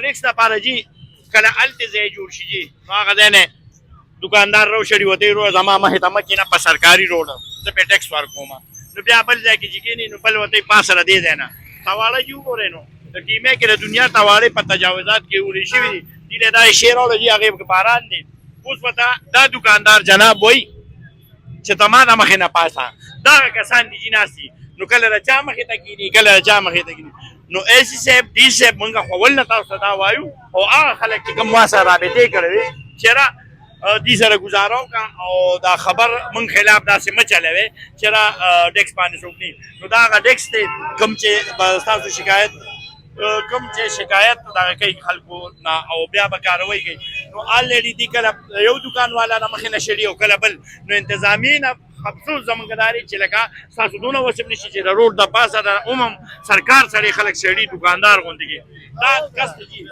ټیکس لپاره جي کله هلته ځای جوړ شي جي نو هغه ځای نه دکاندار راوشړي وتی روز زما مخې ته مه کېنه په سرکاري روډ زه پرې ټیکس ورکوم نو بیا بل ځای کې چې کېني نو بل ورته پاس سره دې ځای نه تواړه جي وګورئ نو د ټیمې کې د دنیا تواړې په تجاوزات کې وړي شوي دي دې له دا شعر راوړه جي هغې پکې باران دی اوس به دا دکاندار جناب وایي چې ته ما د مخې نه پاسه دغه کسان دي جي ناست دي نو کله د چا مخې ته کېني کله د چا مخې ته کېني نو ایسي صاحب ډي صاحب مونږ خو ول نه تاسو ته دا وایو او هغه خلک چې کوم ما سره رابطې کړې وي چېرې دې سره ګزاره وکړه او دا خبر مونږ خلاف داسې مه چلوئ چېرې ډیکس باندې څوک نه نو دا هغه ډیکس دی کوم چې ستاسو شکایت کوم چې شکایت دغه کوي خلکو نه او بیا به کاروی کوي نو الریډي دي کله یو دکان والا نه مخې نه شړي او کله بل نو انتظامي نه افسوس زمونږ دا دی چې لکه ستاسو دونه وسب نشي چې د روډ د پاسه د عموم سرکار سړی خلک شړي دکاندار غوندې دا کس دی